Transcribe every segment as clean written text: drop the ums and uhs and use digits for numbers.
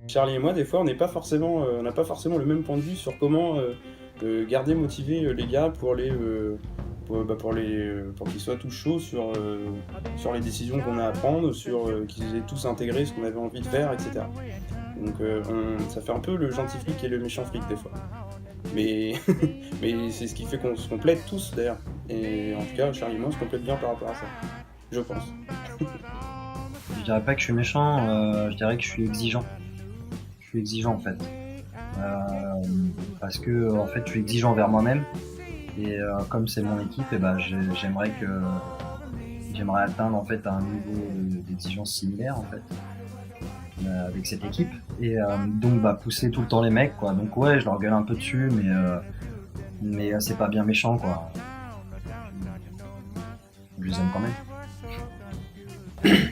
Charlie et moi, des fois, on n'a pas forcément le même point de vue sur comment garder motivés les gars pour qu'ils soient tous chauds sur les décisions qu'on a à prendre, qu'ils aient tous intégré ce qu'on avait envie de faire, etc. Donc ça fait un peu le gentil flic et le méchant flic des fois. Mais, mais c'est ce qui fait qu'on se complète tous d'ailleurs. Et en tout cas, Charlie et moi, on se complète bien par rapport à ça. Je pense. Je dirais pas que je suis méchant, je dirais que je suis exigeant. Je suis exigeant en fait. Parce que en fait je suis exigeant envers moi-même. Et comme c'est mon équipe, et ben j'aimerais atteindre en fait un niveau d'exigence similaire en fait avec cette équipe. Et donc pousser tout le temps les mecs quoi. Donc ouais, je leur gueule un peu dessus, mais c'est pas bien méchant quoi. Je les aime quand même.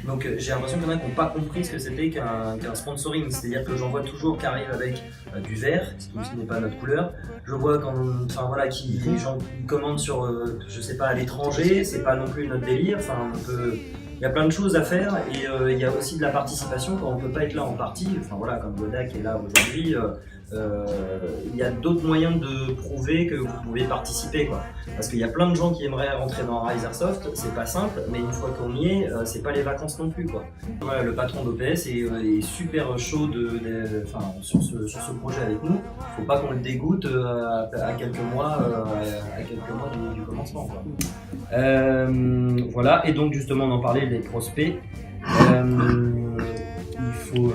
Donc j'ai l'impression qu'il y en a qui n'ont pas compris ce que c'était qu'un sponsoring, c'est-à-dire que j'en vois toujours qui arrivent avec du vert, ce qui n'est pas notre couleur. Je vois qui commandent sur, je sais pas, à l'étranger, c'est pas non plus notre délire. Enfin, il y a plein de choses à faire et il y a aussi de la participation quand on peut pas être là en partie. Enfin voilà, comme Bodak est là aujourd'hui. Il y a d'autres moyens de prouver que vous pouvez participer quoi. Parce qu'il y a plein de gens qui aimeraient rentrer dans Rise Airsoft, c'est pas simple, mais une fois qu'on y est, c'est pas les vacances non plus quoi. Ouais, le patron d'OPS est super chaud sur ce projet avec nous. Faut pas qu'on le dégoûte à quelques mois du commencement quoi. Voilà, et donc justement on en parlait des prospects. Il faut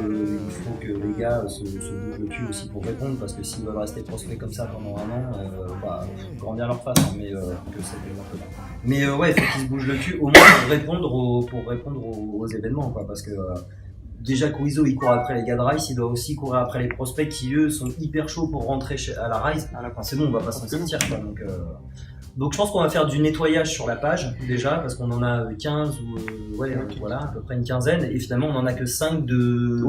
que les gars se bougent le cul aussi pour répondre, parce que s'ils veulent rester prospects comme ça pendant un an, grandir leur face, mais que c'est exemple là. Mais ouais, il faut qu'ils se bougent le cul au moins pour répondre aux événements, quoi, parce que déjà qu'Oizo il court après les gars de Rise, il doit aussi courir après les prospects qui eux sont hyper chauds pour rentrer à la Rise. C'est bon, on va pas s'en sortir quoi, donc je pense qu'on va faire du nettoyage sur la page déjà, parce qu'on en a 15 ou voilà, à peu près une quinzaine, et finalement on en a que 5 de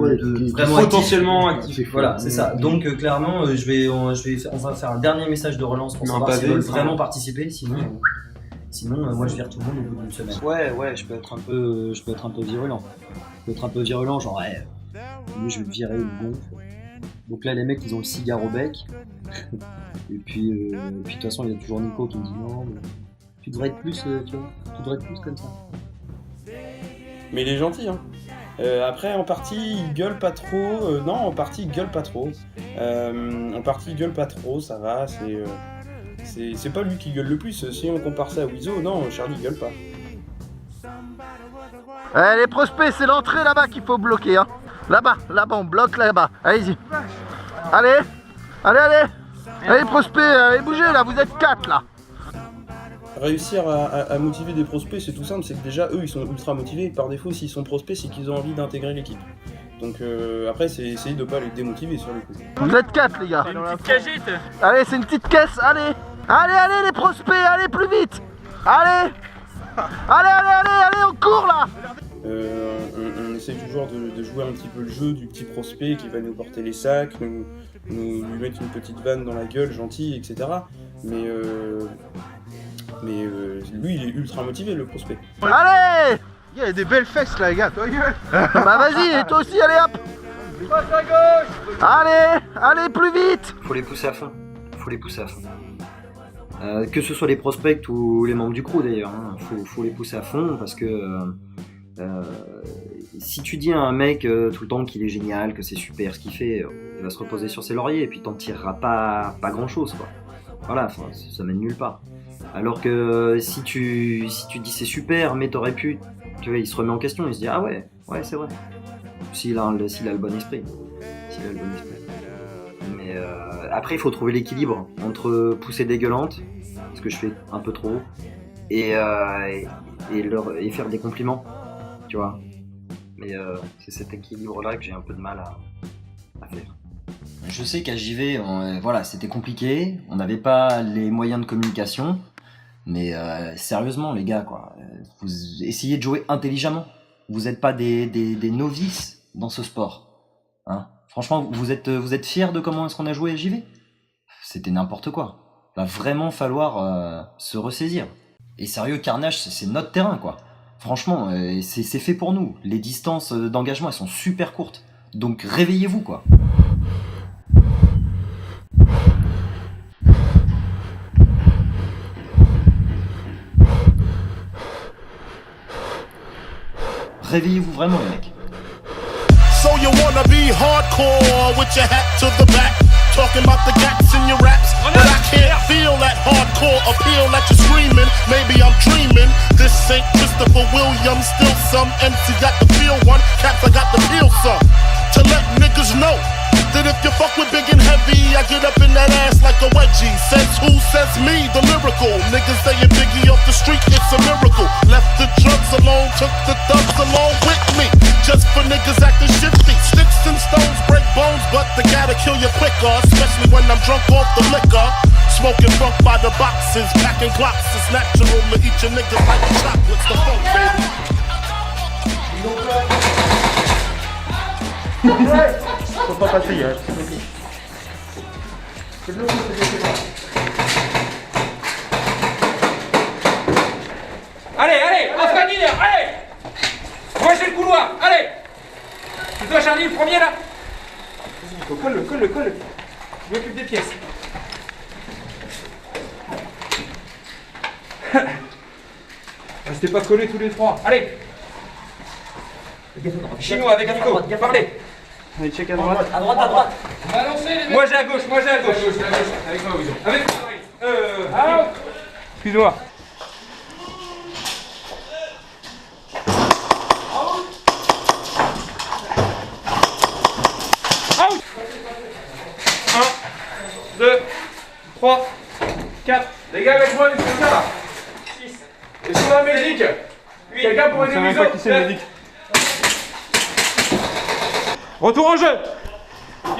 vraiment potentiellement actifs. Voilà, c'est ça. Donc clairement, on va faire un dernier message de relance pour savoir s'ils veulent vraiment participer, sinon moi je vire tout le monde au bout d'une semaine. Ouais, je peux être un peu virulent. Genre lui je vais le virer une gonfle. Donc là les mecs ils ont le cigare au bec. Et puis de toute façon il y a toujours Nico qui me dit non mais tu devrais être plus comme ça. Mais il est gentil hein. Après en partie il gueule pas trop. Non, en partie il gueule pas trop. Ça va, c'est pas lui qui gueule le plus. Si on compare ça à Wizo, non, Charlie gueule pas. Les prospects, c'est l'entrée là-bas qu'il faut bloquer hein. Là-bas, on bloque là-bas. Allez-y. Allez, prospects, allez bougez là, vous êtes 4 là. Réussir à motiver des prospects, c'est tout simple, c'est que déjà eux ils sont ultra motivés. Par défaut, s'ils sont prospects, c'est qu'ils ont envie d'intégrer l'équipe. Donc après, c'est essayer de pas les démotiver sur le coup. Vous êtes 4 les gars. C'est une petite cagette. Allez, c'est une petite caisse, allez les prospects, allez plus vite. Allez, on court là. On essaie toujours de jouer un petit peu le jeu du petit prospect qui va nous porter les sacs, lui mettre une petite vanne dans la gueule, gentil, etc. Mais lui, il est ultra motivé, le prospect. Allez. Il y a des belles fesses là les gars, toi gueule. Bah vas-y, et toi aussi, allez hop. Allez, plus vite. Faut les pousser à fond. Que ce soit les prospects ou les membres du crew d'ailleurs, hein. Faut les pousser à fond parce que si tu dis à un mec tout le temps qu'il est génial, que c'est super ce qu'il fait, il va se reposer sur ses lauriers et puis t'en tireras pas grand chose quoi. Voilà, ça mène nulle part. Alors que si tu dis c'est super mais t'aurais pu, tu vois, il se remet en question, il se dit ah ouais c'est vrai. S'il a le bon esprit. Mais après il faut trouver l'équilibre entre pousser dégueulante, ce que je fais un peu trop, et faire des compliments, tu vois. Mais c'est cet équilibre-là que j'ai un peu de mal à faire. Je sais qu'à JV, voilà, c'était compliqué, on n'avait pas les moyens de communication, mais sérieusement les gars, quoi, vous essayez de jouer intelligemment. Vous n'êtes pas des novices dans ce sport, hein. Franchement, vous êtes fiers de comment est-ce qu'on a joué à JV ? C'était n'importe quoi. Va vraiment falloir se ressaisir. Et sérieux, Carnage, c'est notre terrain, quoi. Franchement, c'est fait pour nous. Les distances d'engagement, elles sont super courtes. Donc réveillez-vous, quoi. Réveillez-vous vraiment, les mecs. So you wanna be hardcore with your hat to the back, talking about the gaps in your raps, but I can't feel that hardcore appeal that you're screaming. Maybe I'm dreaming. This ain't Christopher Williams, still some MC got the feel one, Caps I got the feel some. To let niggas know that if you fuck with big and heavy, I get up in that ass like a wedgie. Says who? Says me, the lyrical. Niggas saying Biggie off the street, it's a miracle. Left the drugs alone, took the thugs along with me. Just for niggas acting shifty. Sticks and stones break bones, but they gotta kill you quicker. Especially when I'm drunk off the liquor. Smoking funk by the boxes, packing Glocks. It's natural to eat your niggas like chocolates. The funk, baby. Faut pas passer, hein. Allez, allez, on se gagne, allez. Moi j'ai le couloir, allez. C'est toi Charlie, le premier là. Colle-le. Je m'occupe des pièces. Restez pas collés tous les trois, allez. Chinois avec Nico, parlez. Allez, check à droite. À droite. Balancez les mecs. Moi j'ai à gauche. Avec moi, Wizon. Avec moi. Excuse-moi. Out. 1, 2, 3, 4. Les gars avec moi, c'est ça là. 6. Et sur la musique. 8. Quelqu'un pour aider Wizon. Qui c'est le médic? Retour en jeu. Ok.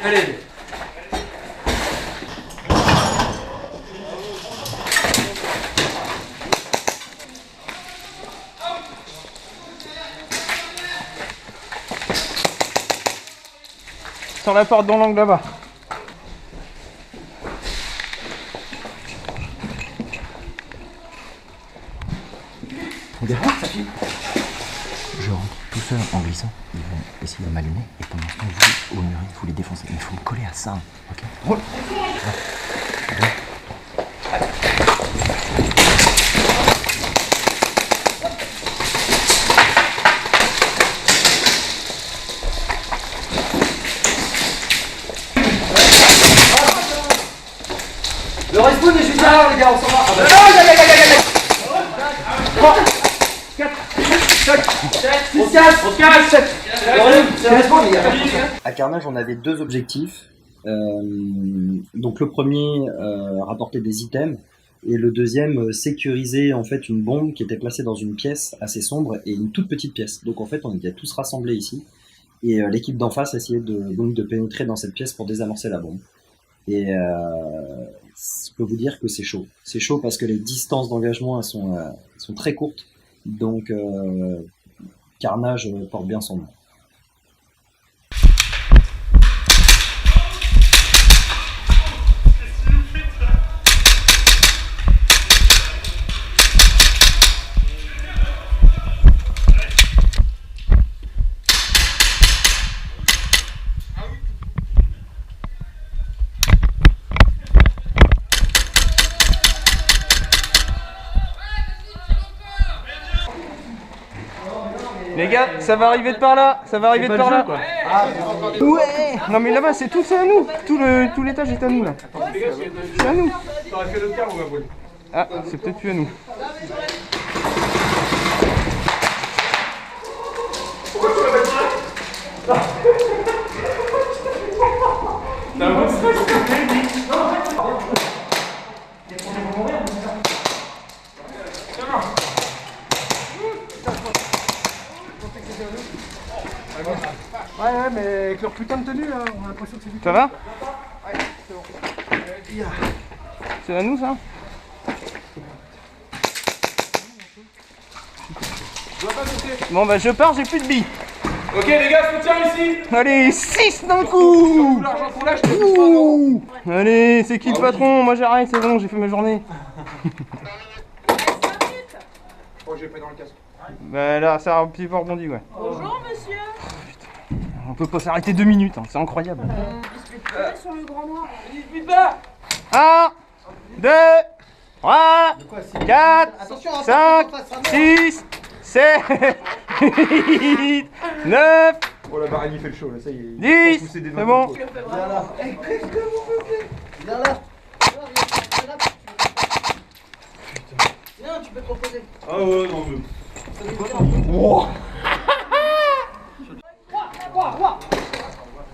Allez. Sur la porte dans l'angle là-bas. Je rentre tout seul en glissant. Ils vont essayer de m'allumer et pendant ce temps, vous, au mur, vous les défoncez. Mais il faut me coller à ça, ok? Roule. Le respawn est juste là, les gars, on s'en va. Ah bah. 3, 4, 5, 6, 7. C'est le respawn, les gars. À Carnage, on avait deux objectifs. Donc le premier, rapporter des items, et le deuxième, sécuriser en fait une bombe qui était placée dans une pièce assez sombre et une toute petite pièce. Donc en fait, on était tous rassemblés ici, et l'équipe d'en face essayait donc de pénétrer dans cette pièce pour désamorcer la bombe. Et je peux vous dire que c'est chaud. C'est chaud parce que les distances d'engagement elles sont très courtes. Donc Carnage porte bien son nom. Les gars, ça va arriver de par là. Ça va arriver de par là. Ouais. Non mais là-bas, c'est tout, c'est à nous. Tout l'étage est à nous là. C'est à nous. Ah, c'est peut-être plus à nous. Ouais, mais avec leur putain de tenue, là, on a l'impression que c'est du tout. Ça va? Ouais, c'est bon. C'est à nous ça? Bon bah je pars, j'ai plus de billes. Ok les gars, soutien ici. Allez, 6 d'un coup. L'argent pour là, je te Allez, c'est qui le patron? Moi j'arrête, c'est bon, j'ai fait ma journée. j'ai pris dans le casque. Bah là, ça a un petit peu rebondi, ouais. Bonjour monsieur. On peut pas s'arrêter 2 minutes, hein, c'est incroyable. Dispute pas sur le grand noir. Dispute pas. 1, 2, 3, 4, 5, 6, 7, 8, 9, Oh la barre, il fait le show là, ça y est. 10, c'est bon. Viens là. Qu'est-ce que vous faites? Viens là. Viens, tu peux te reposer. Ah ouais, non, mais.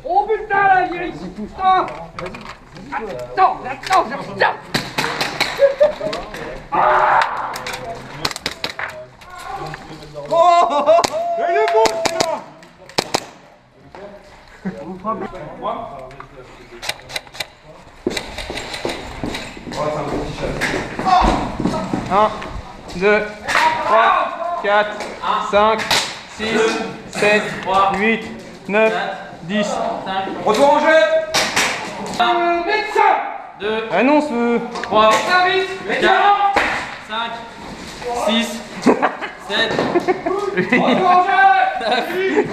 Oh putain là, il est ici. Putain. Attends, putain. Il est bon celui-là. 1, 2, 3, 4, 5, 6, 7, 8, 9, 10. Retour en jeu. Médecin. 2, Annonce 3, service, médecin. 5, 6, 7, 8, retour en jeu. 9, 10.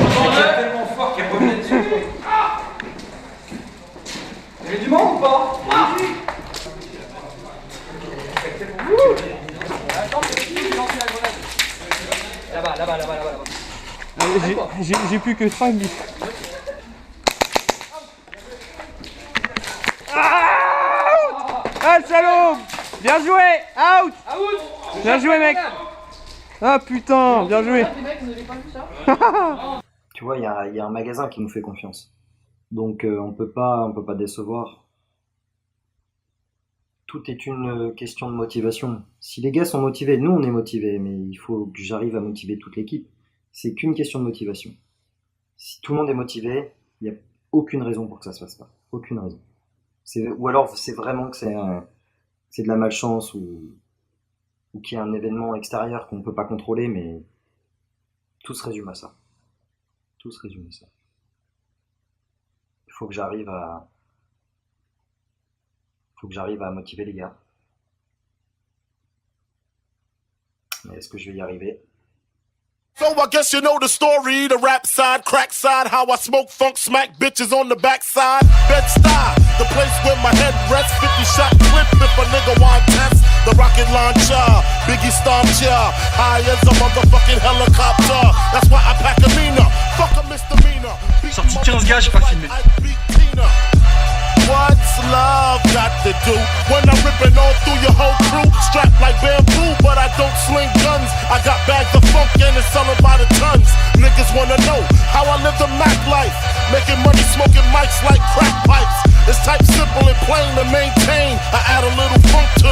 Retour en jeu. Tellement fort qu'il revient dessus. Il y a du monde ou pas? Là-bas. J'ai plus que 5 bits. Ah le salaud! Bien joué! Out! Bien joué mec! Ah putain, bien joué! Tu vois, il y a un magasin qui nous fait confiance. Donc on peut pas décevoir. Tout est une question de motivation. Si les gars sont motivés, nous on est motivés, mais il faut que j'arrive à motiver toute l'équipe. C'est qu'une question de motivation. Si tout le monde est motivé, il n'y a aucune raison pour que ça se fasse pas. Aucune raison. Ou alors c'est vraiment que c'est de la malchance ou qu'il y a un événement extérieur qu'on ne peut pas contrôler, mais tout se résume à ça. Tout se résume à ça. Il faut que j'arrive à motiver les gars. Mais est-ce que je vais y arriver? So I guess you know the story, the rap side, crack side, how I smoke funk, smack bitches on the backside. Bed-Stuy, the place where my head rests, 50 shot clip if a nigga want test. The rocket launcher, Biggie stomped ya, high as a motherfucking helicopter. That's why I pack a Nina, fuck a misdemeanor. Sorti 15 gars, j'ai pas filmé. What's love got to do when I'm ripping all through your whole crew? Strapped like bamboo, but I don't sling guns. I got bags of funk and it's selling by the tons. Niggas wanna know how I live the Mac life, making money smoking mics like crack pipes. It's type simple and plain to maintain. I add a little funk to